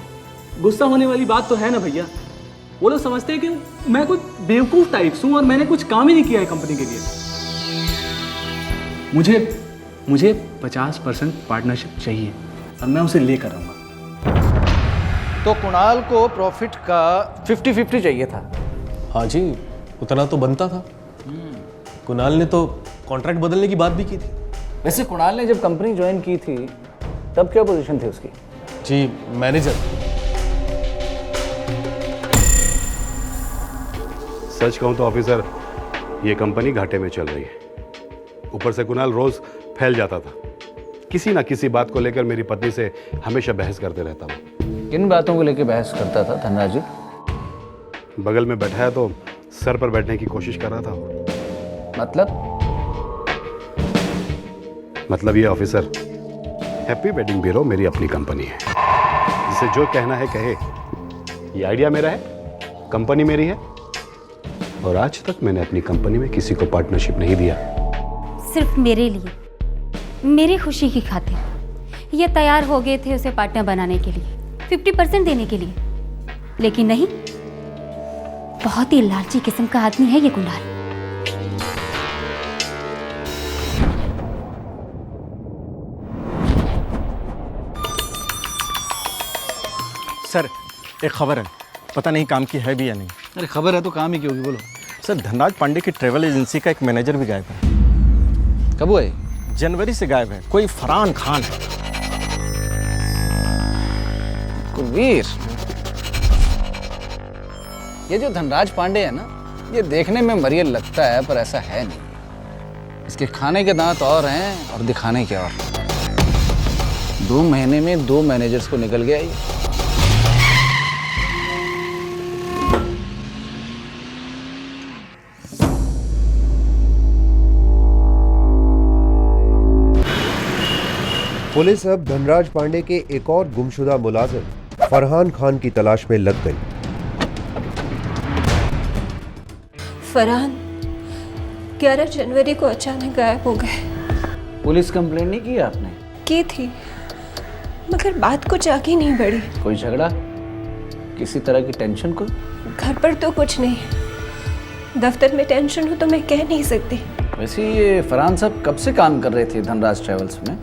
गुस्सा होने वाली बात तो है ना भैया। वो लोग समझते हैं कि मैं कुछ बेवकूफ़ टाइप्स हूँ और मैंने कुछ काम ही नहीं किया है कंपनी के लिए। मुझे 50% पार्टनरशिप चाहिए और मैं उसे लेकर आऊँगा। तो कुणाल को प्रॉफिट का 50-50 चाहिए था। हाँ जी, उतना तो बनता था। कुणाल ने तो कॉन्ट्रैक्ट बदलने की बात भी की थी। वैसे कुणाल ने जब कंपनी ज्वाइन की थी तब क्या पोजीशन थी उसकी? जी, मैनेजर। सच कहूं तो ऑफिसर, ये कंपनी घाटे में चल रही है। ऊपर से कुणाल रोज फैल जाता था, किसी ना किसी बात को लेकर मेरी पत्नी से हमेशा बहस करते रहता हूँ। किन बातों को लेकर बहस करता था धनराज जी? बगल में बैठा है तो सर पर बैठने की कोशिश कर रहा था। मतलब ये ऑफिसर, हैप्पी वेडिंग ब्यूरो मेरी अपनी कंपनी है, जिसे जो कहना है कहे। ये आइडिया मेरा है, कंपनी मेरी है, और आज तक मैंने अपनी कंपनी में किसी को पार्टनरशिप नहीं दिया। सिर्फ मेरे लिए, मेरी खुशी की खातिर ये तैयार हो गए थे उसे पार्टनर बनाने के लिए, 50% देने के लिए। लेकिन नहीं, बहुत ही लालची किस्म का आदमी है ये कुणाल। सर, एक खबर है, पता नहीं काम की है भी या नहीं। अरे खबर है तो काम ही क्यों होगी, बोलो। सर, धनराज पांडे की ट्रेवल एजेंसी का एक मैनेजर भी गायब है। कब हुआ है? जनवरी से गायब है, कोई फरहान खान है। कुलवीर, ये जो धनराज पांडे है ना, ये देखने में मरियल लगता है पर ऐसा है नहीं। इसके खाने के दांत और हैं और दिखाने के और। 2 महीने में 2 मैनेजर्स को निकल गया ये। पुलिस अब धनराज पांडे के एक और गुमशुदा मुलाजिम फरहान खान की तलाश में लग गई। फरहान 11 जनवरी को अचानक गायब हो गए। पुलिस कंप्लेंट नहीं की आपने? की थी, मगर बात कुछ आगे नहीं बढ़ी। कोई झगड़ा, किसी तरह की टेंशन? को घर पर तो कुछ नहीं, दफ्तर में टेंशन हो तो मैं कह नहीं सकती। वैसे ये फरहान साहब कब से काम कर रहे थे धनराज ट्रेवल्स में?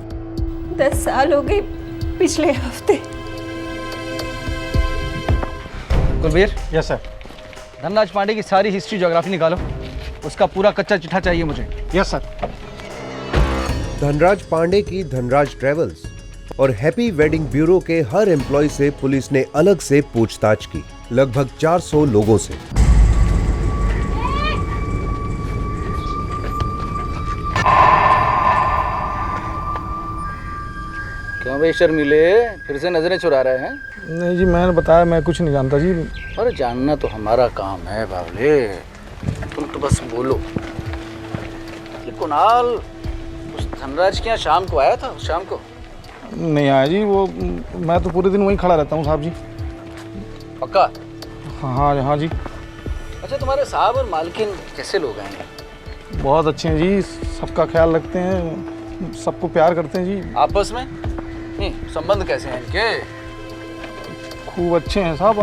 10 साल हो गए, पिछले हफ्ते। कुलवीर। Yes sir. धनराज पांडे की सारी हिस्ट्री ज्योग्राफी निकालो, उसका पूरा कच्चा चिट्ठा चाहिए मुझे। Yes sir. धनराज पांडे की धनराज ट्रेवल्स और हैप्पी वेडिंग ब्यूरो के हर एम्प्लॉय से पुलिस ने अलग से पूछताछ की, लगभग 400 लोगों से। क्यों भाई शर्मिले, फिर से नजरें चुरा रहे हैं? नहीं जी, मैंने बताया मैं कुछ नहीं जानता जी। अरे जानना तो हमारा काम है बावले, तुम तो बस बोलो। ये कुणाल उस धनराज के यहाँ शाम को आया था? शाम को नहीं आया जी, वो मैं तो पूरे दिन वहीं खड़ा रहता हूँ साहब जी। पक्का? हाँ जी। अच्छा, तुम्हारे साहब और मालकिन कैसे लोग हैं? बहुत अच्छे हैं जी, सबका ख्याल रखते हैं, सबको प्यार करते हैं जी। आपस में नहीं, संबंध कैसे हैं इनके? खूब अच्छे हैं साहब,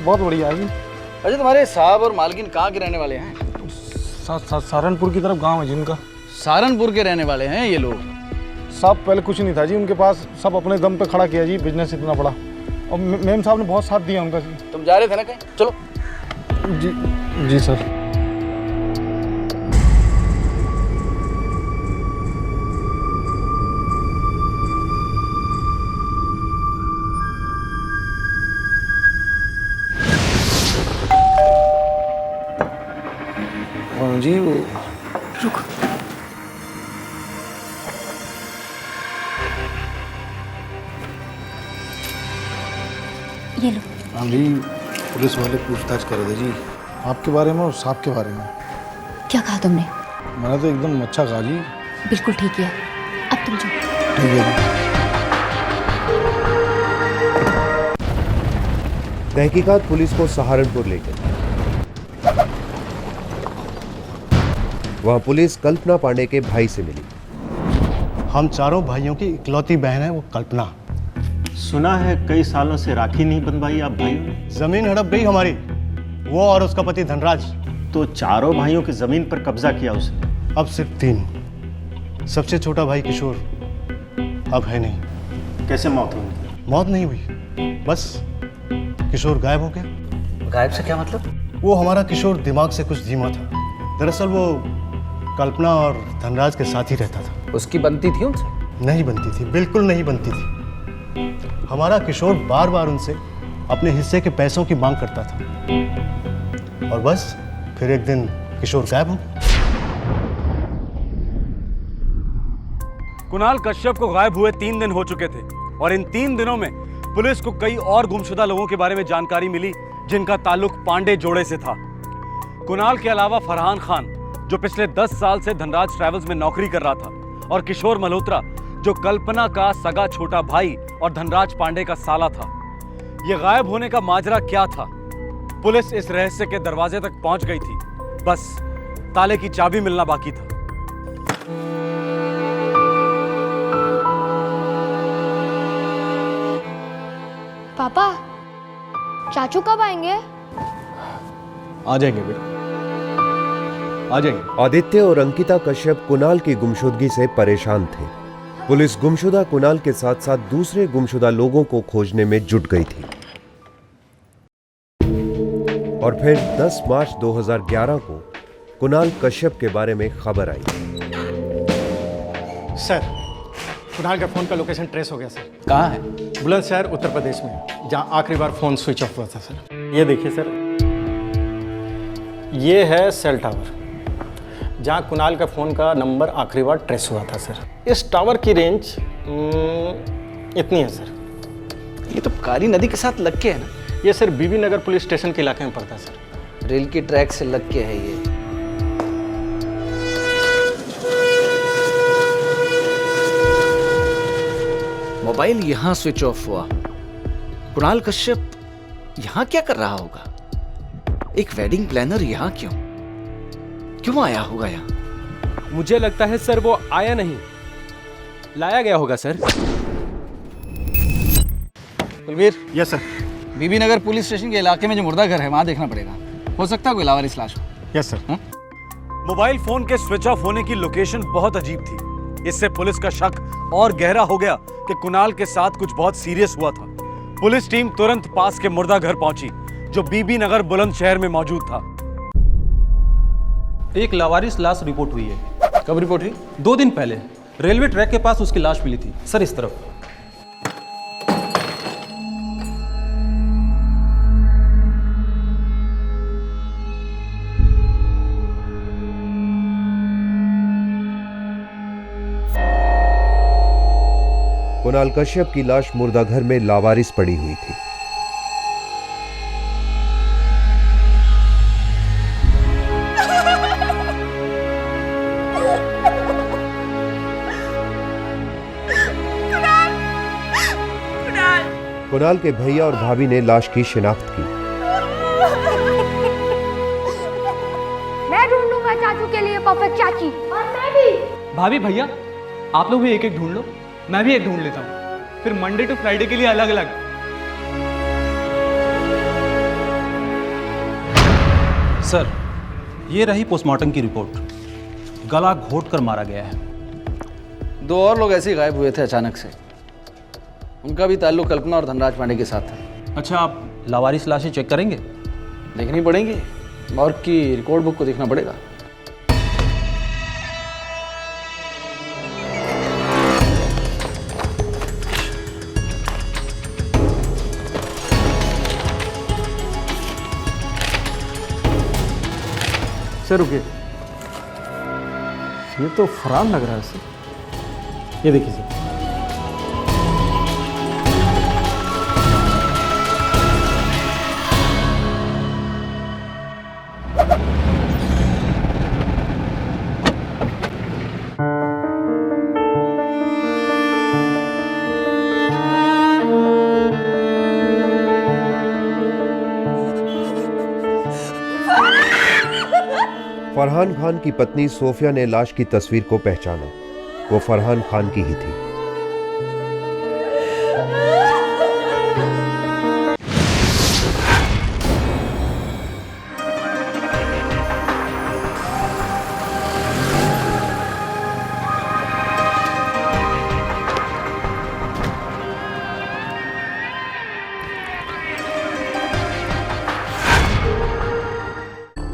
बहुत बढ़िया है जी। अच्छा, तुम्हारे साहब और मालकिन कहाँ के रहने वाले हैं? सहारनपुर की तरफ गांव है जिनका। सहारनपुर के रहने वाले हैं ये लोग? साहब पहले कुछ नहीं था जी उनके पास, सब अपने दम पे खड़ा किया जी, बिजनेस इतना बड़ा, और मेम साहब ने बहुत साथ दिया उनका जी। तुम जा रहे थे ना कहीं? चलो। जी सर। जी वो रुको, ये लो। हाँ जी, पुलिस वाले पूछताछ कर रहे थे जी आपके बारे में और साहब के बारे में। क्या कहा तुमने? मैंने तो एकदम अच्छा कहा जी। बिल्कुल ठीक है, अब तुम जाओ। ठीक है जी। तहकीकात पुलिस को सहारनपुर ले गई। वहां पुलिस कल्पना पांडे के भाई से मिली। हम चारों भाइयों की इकलौती बहन है वो कल्पना। सुना है कई सालों से राखी नहीं बंधवाई आप भाइयों ने। जमीन हड़प गई हमारी, वो और उसका पति धनराज। तो चारों भाइयों की जमीन पर कब्जा किया उसने। अब सिर्फ 3। सबसे छोटा भाई किशोर अब है नहीं। कैसे मौत हुई? मौत नहीं हुई, बस किशोर गायब हो गया। गायब से क्या मतलब? वो हमारा किशोर दिमाग से कुछ धीमा था। दरअसल वो कल्पना और धनराज के साथ ही रहता था। उसकी बनती थी उनसे? नहीं बनती थी, बिल्कुल नहीं बनती थी। हमारा किशोर बार बार उनसे अपने हिस्से के पैसों की मांग करता था और बस फिर एक दिन किशोर गायब हो गया। कुणाल कश्यप को गायब हुए 3 दिन हो चुके थे और इन 3 दिनों में पुलिस को कई और गुमशुदा लोगों के बारे में जानकारी मिली जिनका ताल्लुक पांडे जोड़े से था। कुणाल के अलावा फरहान खान, जो पिछले 10 साल से धनराज ट्रैवल्स में नौकरी कर रहा था, और किशोर मल्होत्रा, जो कल्पना का सगा छोटा भाई और धनराज पांडे का साला था। यह गायब होने का माजरा क्या था? पुलिस इस रहस्य के दरवाजे तक पहुंच गई थी, बस ताले की चाबी मिलना बाकी था। पापा, चाचू कब आएंगे? आ जाएंगे बेटा, आ जाएंगे। आदित्य और अंकिता कश्यप कुणाल की गुमशुदगी से परेशान थे। पुलिस गुमशुदा कुणाल के साथ साथ दूसरे गुमशुदा लोगों को खोजने में जुट गई थी। और फिर 10 मार्च 2011 को कुणाल कश्यप के बारे में खबर आई। सर, कुणाल का फोन का लोकेशन ट्रेस हो गया सर। कहाँ है? बुलंदशहर, उत्तर प्रदेश में, जहां आखिरी बार फोन स्विच ऑफ हुआ था सर। ये देखिए सर, ये है सेल टावर जहां कुणाल का फोन का नंबर आखिरी बार ट्रेस हुआ था सर। इस टावर की रेंज इतनी है सर। ये तो काली नदी के साथ लग के है ना? ये sir Bibi Nagar police station के इलाके में पड़ता है सर। रेल की ट्रैक से लग के है ये। मोबाइल यहाँ स्विच ऑफ हुआ। कुणाल कश्यप यहाँ क्या कर रहा होगा? एक वेडिंग प्लानर यहाँ क्यों आया होगा यहाँ? मुझे लगता है सर वो आया नहीं, लाया गया होगा sir. Kulveer. Yes sir. Bibi Nagar police station के इलाके में जो मुर्दा घर है वहां देखना पड़ेगा, हो सकता है कोई लावारिस लाश हो। Yes sir. मोबाइल फोन के स्विच ऑफ होने की लोकेशन बहुत अजीब थी। इससे पुलिस का शक और गहरा हो गया कि कुणाल के साथ कुछ बहुत सीरियस हुआ था। पुलिस टीम तुरंत पास के मुर्दा घर पहुंची जो बीबी नगर बुलंदशहर में मौजूद था। एक लावारिस लाश रिपोर्ट हुई है। कब रिपोर्ट हुई? 2 दिन पहले रेलवे ट्रैक के पास उसकी लाश मिली थी सर, इस तरफ। कुणाल कश्यप की लाश मुर्दाघर में लावारिस पड़ी हुई थी। कुणाल के भैया और भाभी ने लाश की शिनाख्त की। मैं ढूंढूंगा चाचू के लिए परफेक्ट चाची। और मैं भी। भाभी भैया, आप लोग भी एक एक ढूंढ लो, मैं भी एक ढूंढ लेता हूँ, फिर मंडे टू फ्राइडे के लिए अलग अलग। सर, ये रही पोस्टमार्टम की रिपोर्ट। गला घोट कर मारा गया है। 2 और लोग ऐसे ही गायब हुए थे अचानक से। उनका भी ताल्लुक कल्पना और धनराज पांडे के साथ है। अच्छा, आप लावारिस लाशें चेक करेंगे? देखनी पड़ेंगी, मॉर्ग की रिकॉर्ड बुक को देखना पड़ेगा। सर रुकिए, ये तो फरहान लग रहा है सर। ये देखिए सर। फरहान खान की पत्नी सोफिया ने लाश की तस्वीर को पहचाना। वो फरहान खान की ही थी।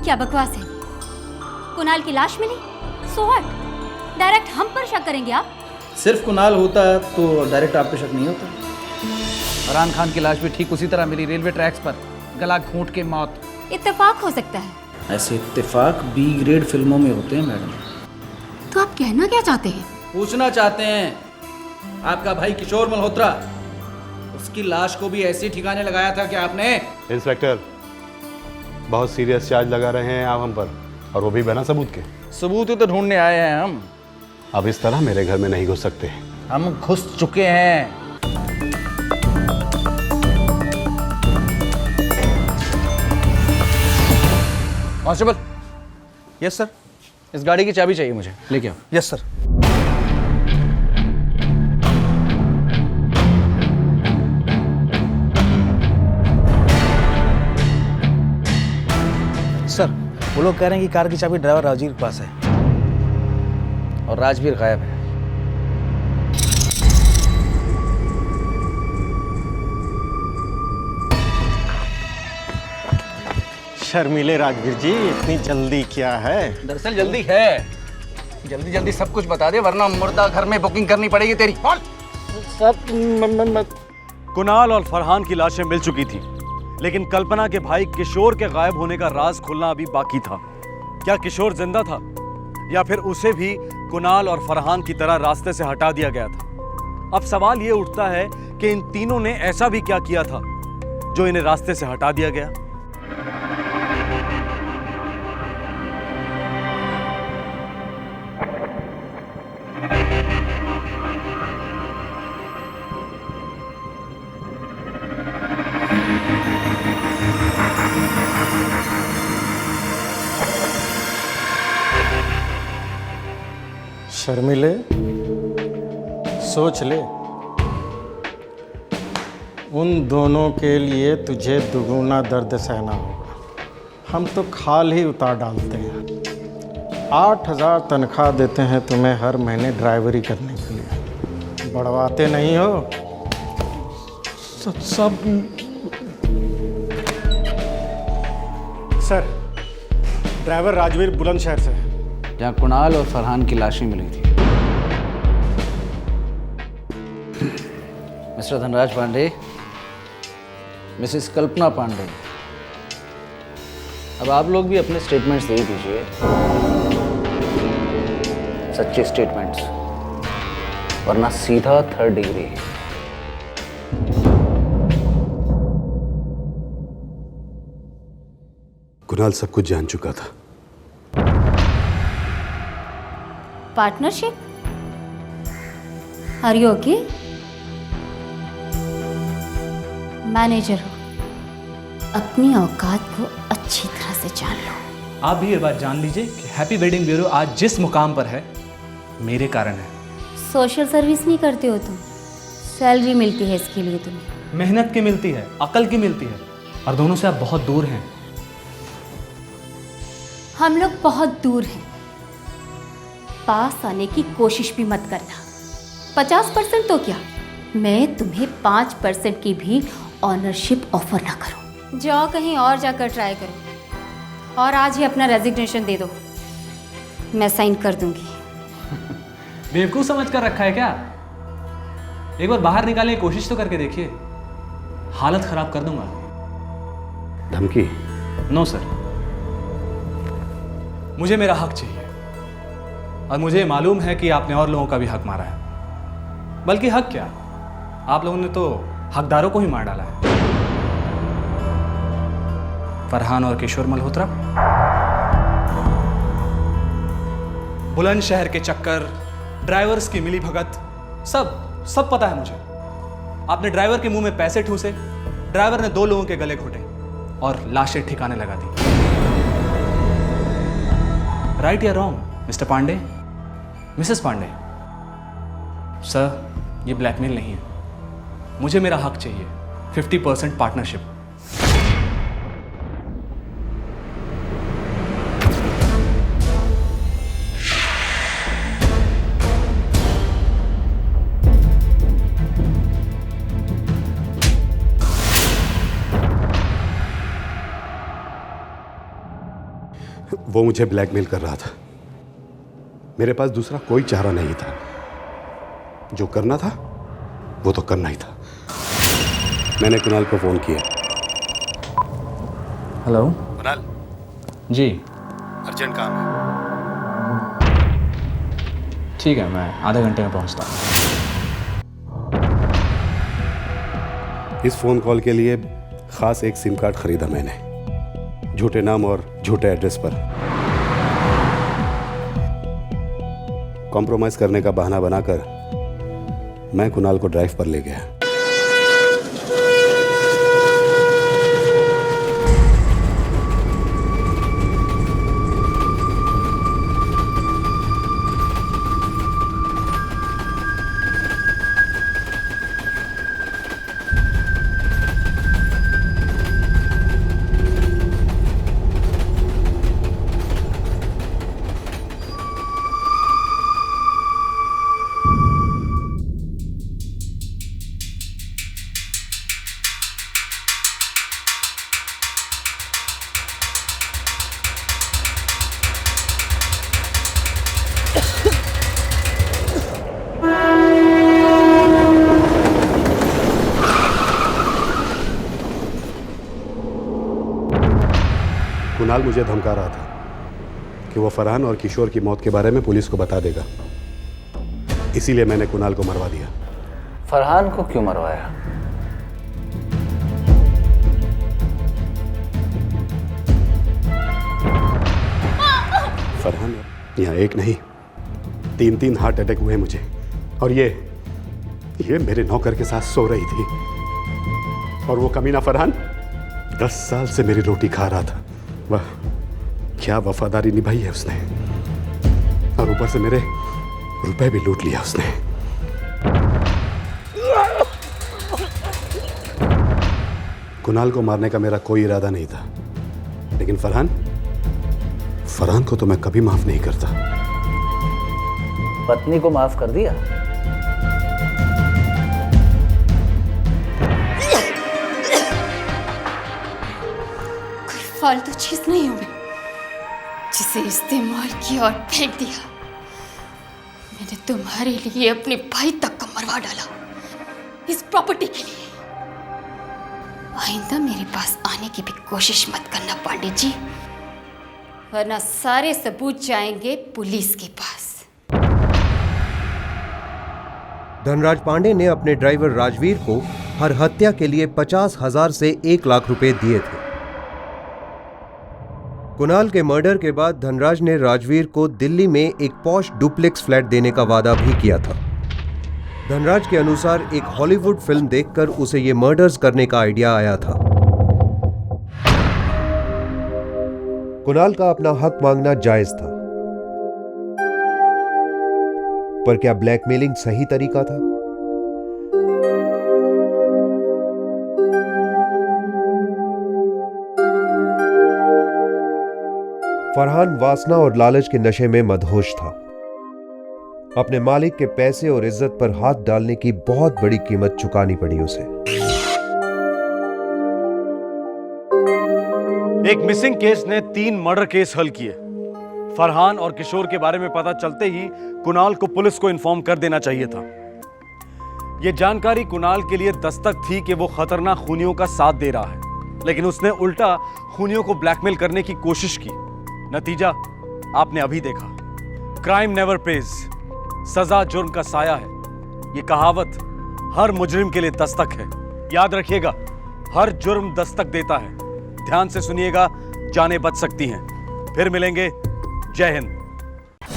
क्या बकवास है? कुणाल की लाश मिली, सो व्हाट? डायरेक्ट हम पर शक करेंगे आप? सिर्फ कुणाल होता तो डायरेक्ट आप पे शक नहीं होता। फरहान खान की लाश भी ठीक उसी तरह मिली, रेलवे ट्रैक्स पर, गला घूंट के मौत। इत्तेफाक हो सकता है। ऐसे इत्तेफाक बी ग्रेड फिल्मों में होते हैं मैडम। तो आप कहना क्या चाहते हैं? पूछना चाहते हैं, आपका भाई किशोर मल्होत्रा, उसकी लाश को भी ऐसे ठिकाने लगाया था कि आपने? इंस्पेक्टर, बहुत सीरियस चार्ज लगा रहे हैं आप हम पर, और वो भी बिना सबूत के। सबूत ही तो ढूंढने आए हैं हम। अब इस तरह मेरे घर में नहीं घुस सकते। हम घुस चुके हैं। कांस्टेबल। Yes sir. इस गाड़ी की चाबी चाहिए मुझे, लेके आओ। Yes sir. सर, वो लोग कह रहे हैं कि कार की चाबी ड्राइवर राजवीर के पास है और राजवीर गायब है। शर्मिले राजवीर जी, इतनी जल्दी क्या है? दरअसल जल्दी है, जल्दी जल्दी सब कुछ बता दे वरना मुर्दा घर में बुकिंग करनी पड़ेगी तेरी। कुणाल और फरहान की लाशें मिल चुकी थी, लेकिन कल्पना के भाई किशोर के गायब होने का राज खुलना अभी बाकी था। क्या किशोर जिंदा था या फिर उसे भी कुणाल और फरहान की तरह रास्ते से हटा दिया गया था? अब सवाल यह उठता है कि इन तीनों ने ऐसा भी क्या किया था जो इन्हें रास्ते से हटा दिया गया? शर्मिले, सोच ले, उन दोनों के लिए तुझे दुगुना दर्द सहना होगा। हम तो खाल ही उतार डालते हैं। 8,000 तनख्वाह देते हैं तुम्हें हर महीने ड्राइवरी करने के लिए, बढ़वाते नहीं हो। सब सर, ड्राइवर राजवीर बुलंदशहर से, जहाँ कुणाल और फरहान की लाशें मिली थी। मिस्टर धनराज पांडे, मिसेस कल्पना पांडे, अब आप लोग भी अपने स्टेटमेंट्स दे दीजिए, सच्चे स्टेटमेंट्स, वरना सीधा 3rd डिग्री। कुणाल सब कुछ जान चुका था। Partnership? Are you okay? Manager हो, अपनी औकात को अच्छी तरह से जान लो। आप भी ये बात जान लीजिए कि हैप्पी वेडिंग ब्यूरो आज जिस मुकाम पर है, मेरे कारण है। सोशल सर्विस नहीं करते हो तुम, सैलरी मिलती है इसके लिए तुम्हें। मेहनत की मिलती है, अकल की मिलती है, और दोनों से आप बहुत दूर हैं। हम लोग बहुत दूर हैं, पास आने की कोशिश भी मत करना। 50% तो क्या, मैं तुम्हें 5% की भी ऑनरशिप ऑफर ना करूं। जाओ कहीं और जाकर ट्राई करो, और आज ही अपना रेजिग्नेशन दे दो, मैं साइन कर दूंगी। बेवकूफ़ समझ कर रखा है क्या? एक बार बाहर निकालने की कोशिश तो करके देखिए, हालत खराब कर दूंगा। धमकी? नो सर, मुझे मेरा हक चाहिए, और मुझे मालूम है कि आपने और लोगों का भी हक मारा है। बल्कि हक क्या, आप लोगों ने तो हकदारों को ही मार डाला है। फरहान और किशोर मल्होत्रा, बुलंदशहर के चक्कर, ड्राइवर्स की मिली भगत, सब पता है मुझे। आपने ड्राइवर के मुंह में पैसे ठूसे, ड्राइवर ने 2 लोगों के गले घोटे और लाशें ठिकाने लगा दी। राइट या wrong mister Pandey, Mrs Pandey? Sir, ये ब्लैकमेल नहीं है, मुझे मेरा हक चाहिए, 50% पार्टनरशिप। वो मुझे ब्लैकमेल कर रहा था। मेरे पास दूसरा कोई चारा नहीं था। जो करना था वो तो करना ही था। मैंने कुणाल को फोन किया। हेलो कुणाल जी, अर्जेंट काम है। ठीक है, मैं आधे घंटे में पहुंचता हूँ। इस फोन कॉल के लिए खास एक सिम कार्ड खरीदा मैंने, झूठे नाम और झूठे एड्रेस पर। कॉम्प्रोमाइज करने का बहाना बनाकर मैं कुणाल को ड्राइव पर ले गया। कुणाल मुझे धमका रहा था कि वो फरहान और किशोर की मौत के बारे में पुलिस को बता देगा। इसीलिए मैंने कुणाल को मरवा दिया। फरहान को क्यों मरवाया? फरहान यहाँ एक नहीं 3 हार्ट अटैक हुए मुझे, और ये मेरे नौकर के साथ सो रही थी, और वो कमीना फरहान 10 साल से मेरी रोटी खा रहा था। वाह, क्या वफादारी निभाई है उसने, और ऊपर से मेरे रुपए भी लूट लिया उसने। कुणाल को मारने का मेरा कोई इरादा नहीं था, लेकिन फरहान को तो मैं कभी माफ नहीं करता। पत्नी को माफ कर दिया? कोई फालतू चीज नहीं हूं मैं जिसे इस्तेमाल किया और फेंक दिया। मैंने तुम्हारे लिए अपने भाई तक को मरवा डाला इस प्रॉपर्टी के लिए। आइंदा मेरे पास आने की भी कोशिश मत करना पांडे जी, वरना सारे सबूत जाएंगे पुलिस के पास। धनराज पांडे ने अपने ड्राइवर राजवीर को हर हत्या के लिए 50,000 से 1 लाख रुपए दिए थे। कुणाल के मर्डर के बाद धनराज ने राजवीर को दिल्ली में एक पॉश डुप्लेक्स फ्लैट देने का वादा भी किया था। धनराज के अनुसार एक हॉलीवुड फिल्म देखकर उसे ये मर्डर्स करने का आइडिया आया था। कुणाल का अपना हक मांगना जायज था, पर क्या ब्लैकमेलिंग सही तरीका था? फरहान वासना और लालच के नशे में मदहोश था। अपने मालिक के पैसे और इज्जत पर हाथ डालने की बहुत बड़ी कीमत चुकानी पड़ी उसे। एक मिसिंग केस ने 3 मर्डर केस हल किए। फरहान और किशोर के बारे में पता चलते ही कुणाल को पुलिस को इन्फॉर्म कर देना चाहिए था। यह जानकारी कुणाल के लिए दस्तक थी कि वो खतरनाक खूनियों का साथ दे रहा है, लेकिन उसने उल्टा खूनियों को ब्लैकमेल करने की कोशिश की। नतीजा आपने अभी देखा। क्राइम नेवर पेज, सजा जुर्म का साया है। यह कहावत हर मुजरिम के लिए दस्तक है। याद रखिएगा, हर जुर्म दस्तक देता है। ध्यान से सुनिएगा, जानें बच सकती हैं। फिर मिलेंगे। जय हिंद।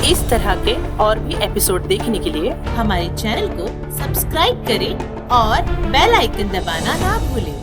इस तरह के और भी एपिसोड देखने के लिए हमारे चैनल को सब्सक्राइब करें और बेल आइकन दबाना ना भूलें।